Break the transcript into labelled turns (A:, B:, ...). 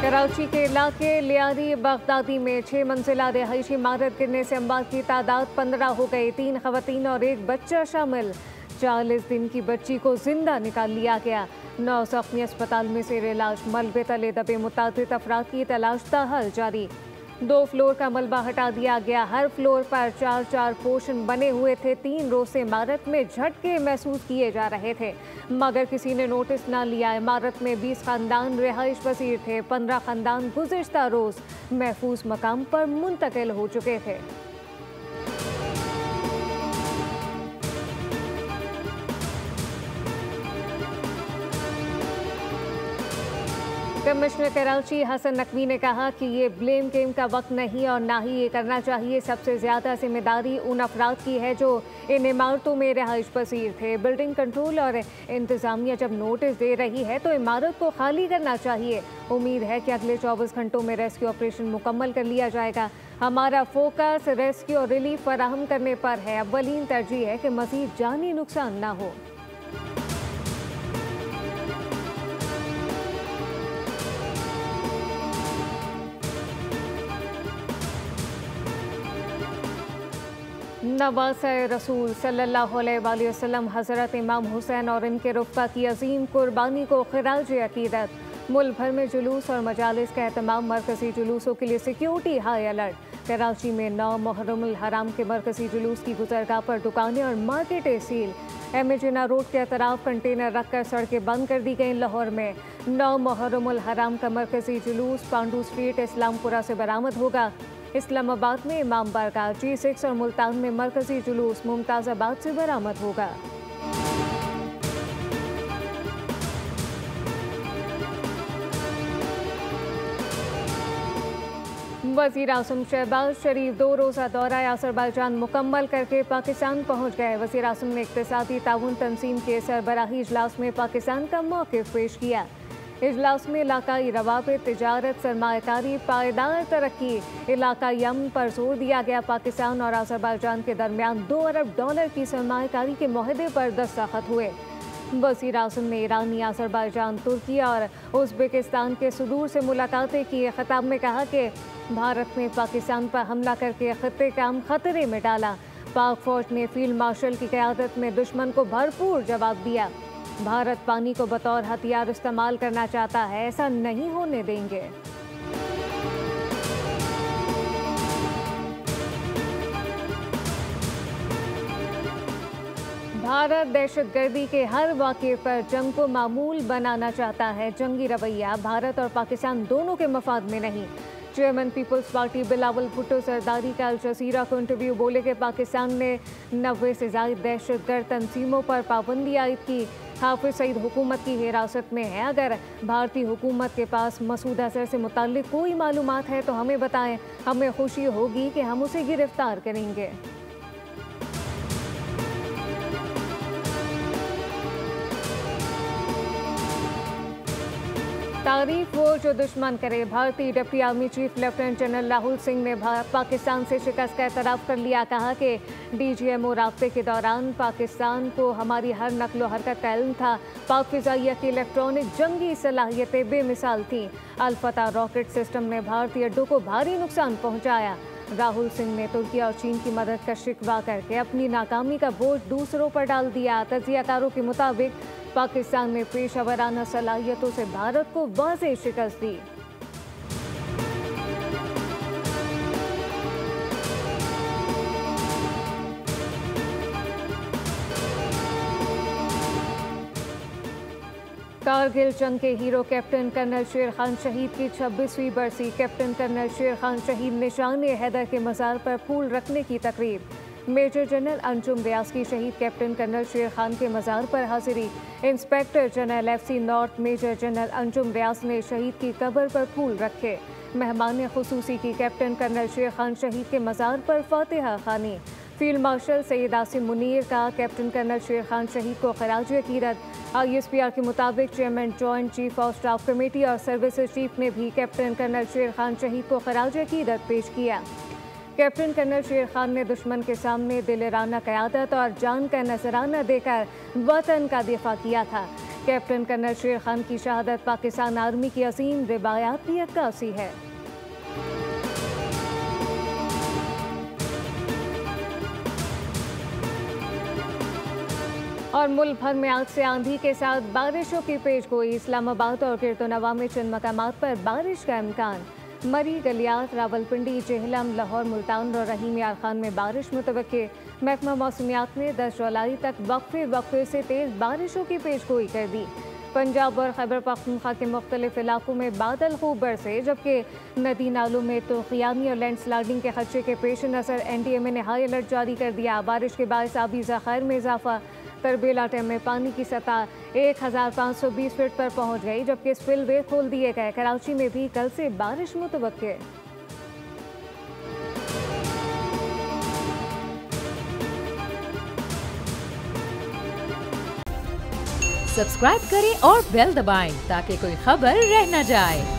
A: कराची के इलाके लियारी बगदादी में 6 मंजिला रिहायशी इमारत गिरने से अमवात की तादाद 15 हो गई। 3 खवातीन और 1 बच्चा शामिल। 40 दिन की बच्ची को जिंदा निकाल लिया गया। 9 जख्मी अस्पताल में जेर इलाज। मलबे तले दबे मुतादिद अफराद की तलाश ताहाल जारी। 2 फ्लोर का मलबा हटा दिया गया। हर फ्लोर पर 4-4 पोर्शन बने हुए थे। 3 रोज से इमारत में झटके महसूस किए जा रहे थे, मगर किसी ने नोटिस न लिया। इमारत में 20 खानदान रिहाइश पसीर थे। 15 खानदान गुज़िश्ता रोज महफूज मकाम पर मुंतकिल हो चुके थे। कमिश्नर कराची हसन नकवी ने कहा कि ये ब्लेम गेम का वक्त नहीं और ना ही ये करना चाहिए। सबसे ज़्यादा जिम्मेदारी उन अफराद की है जो इन इमारतों में रिहाइश पसीर थे। बिल्डिंग कंट्रोल और इंतज़ामिया जब नोटिस दे रही है तो इमारत को खाली करना चाहिए। उम्मीद है कि अगले 24 घंटों में रेस्क्यू ऑपरेशन मुकम्मल कर लिया जाएगा। हमारा फोकस रेस्क्यू और रिलीफ फराहम करने पर है। अव्वलीन तरजीह है कि मज़ीद जानी नुकसान ना हो। नवाज़े रसूल सल्लल्लाहु अलैहि वसल्लम हज़रत इमाम हुसैन और इनके रुफ़क़ा की अजीम कुर्बानी को ख़िराज अक़ीदत। मुल्क भर में जुलूस और मजालिस का एहतमाम। मरकज़ी जुलूसों के लिए सिक्योरिटी हाई अलर्ट। कराची में 9 मुहर्रमुल हराम के मरकज़ी जुलूस की गुज़रगाह पर दुकानें और मार्केटें सील। एम ए जिन्ना रोड के अतराफ कंटेनर रखकर सड़कें बंद कर दी गईं। लाहौर में 9 मुहर्रमुल हराम का मरकज़ी जुलूस पांडू स्ट्रीट इस्लामपुरा से बरामद होगा। इस्लामाबाद में इमाम बारगाह, G6 और मुल्तान में मरकज़ी जुलूस मुमताज़ाबाद से बरामद होगा। वज़ीर आज़म शहबाज शरीफ 2 रोज़ा दौरा अज़रबैजान मुकम्मल करके पाकिस्तान पहुँच गए। वज़ीर आज़म ने इक़्तिसादी ताउन तंजीम के सरबराही इजलास में पाकिस्तान का मौक़िफ़ पेश किया। इजलास में इलाकाई रवाबित, तिजारत, सरमायाकारी, पायदार तरक्की, इलाकाई अमन पर जोर दिया गया। पाकिस्तान और अज़रबैजान के दरमियान $2 अरब की सरमायाकारी के मुआहदे पर दस्तखत हुए। वज़ीर आज़म ने ईरानी, अज़रबैजान, तुर्की और उज़्बेकिस्तान के सदूर से मुलाकातें की। ख़िताब में कहा कि भारत ने पाकिस्तान पर हमला करके ख़ित्ते का अमन खतरे में डाला। पाक फ़ौज ने फील्ड मार्शल की क़यादत में दुश्मन को भरपूर जवाब दिया। भारत पानी को बतौर हथियार इस्तेमाल करना चाहता है, ऐसा नहीं होने देंगे। भारत दहशतगर्दी के हर वाक़े पर जंग को मामूल बनाना चाहता है। जंगी रवैया भारत और पाकिस्तान दोनों के मफाद में नहीं। Chairman peoples party Bilawal Bhutto Zardari का अल जज़ीरा को इंटरव्यू। बोले कि पाकिस्तान ने 90 से ज़ायद दहशतगर्द तंजीमों पर पाबंदी आयद की। हाफिज सईद हुकूमत की हिरासत में है। अगर भारतीय हुकूमत के पास मसूद अजहर से मुताल्लिक कोई मालूमात है तो हमें बताएं। हमें खुशी होगी कि हम उसे गिरफ्तार करेंगे। तारीफ वो जो दुश्मन करे। भारतीय deputy army chief lieutenant general Rahul Singh ने पाकिस्तान से शिकस्त का एतराफ़ कर लिया। कहा कि DGMO राब्ते के दौरान पाकिस्तान को हमारी हर नकलो हरकत का इल्म था। पाक फ़िज़ाइया की इलेक्ट्रॉनिक जंगी सलाहियतें बेमिसाल थीं। अल-फतह रॉकेट सिस्टम ने भारतीय अड्डों को भारी नुकसान पहुँचाया। राहुल सिंह ने तुर्की और चीन की मदद का शिकवा करके अपनी नाकामी का बोझ दूसरों पर डाल दिया। तजियाकारों के मुताबिक पाकिस्तान ने पेशेवराना सलाहियतों से भारत को वाज़ेह शिकस्त दी। कारगिल जंग के हीरो कैप्टन कर्नल शेर खान शहीद की 26वीं बरसी। कैप्टन कर्नल शेर खान शहीद निशान-ए हैदर के मज़ार पर फूल रखने की तकरीब। मेजर जनरल अंजुम रियाज की शहीद कैप्टन कर्नल शेर खान के मज़ार पर हाजिरी। Inspector general FC north major general Anjum Riyaz ने शहीद की कब्र पर फूल रखे। मेहमान खुसूसी की कैप्टन कर्नल शेर खान शहीद के मज़ार पर फातिहा खानी। फील्ड मार्शल सैयद आसिम मुनीर का कैप्टन कर्नल शेर खान शहीद को ख़राज अक़ीदत। ISPR के मुताबिक chairman joint chief of staff committee और सर्विसेज चीफ ने भी कैप्टन कर्नल शेर खान शहीद को ख़राज अक़ीदत पेश किया। कैप्टन कर्नल शेर खान ने दुश्मन के सामने दिलेराना क़यादत और जान का नजराना देकर वतन का दिफा किया था। कैप्टन कर्नल शेर खान की शहादत पाकिस्तान आर्मी की अजीम रिवायात की अक्कासी है। और मुल्क भर में आज से आंधी के साथ बारिशों की पेशगोई। इस्लामाबाद और कीर्तनवा में चंद मकामात पर बारिश का इम्कान। मरी, गलियात, रावलपिंडी, जेहलम, लाहौर, मुल्तान और रहीम यार खान में बारिश मुतवक्के। महकमा मौसमियात ने 10 जुलाई तक वक्फे से तेज़ बारिशों की पेशगोई कर दी। पंजाब और खैबर पख्तूनख्वा के मुख्तलिफ इलाकों में बादल खूब बरसे, जबकि नदी नालों में तूफ़ानी और लैंडस्लाइडिंग के खदशे के पेश नज़र NDMA ने हाई अलर्ट जारी कर दिया। बारिश के बायस आबी ज़खायर में इजाफा। तरबेला डैम में पानी की सतह 1520 फीट पर पहुंच गई, जबकि स्पिलवे खोल दिए गए। कराची में भी कल से बारिश मुतवक्के।
B: सब्सक्राइब करें और बेल दबाएं ताकि कोई खबर रह न जाए।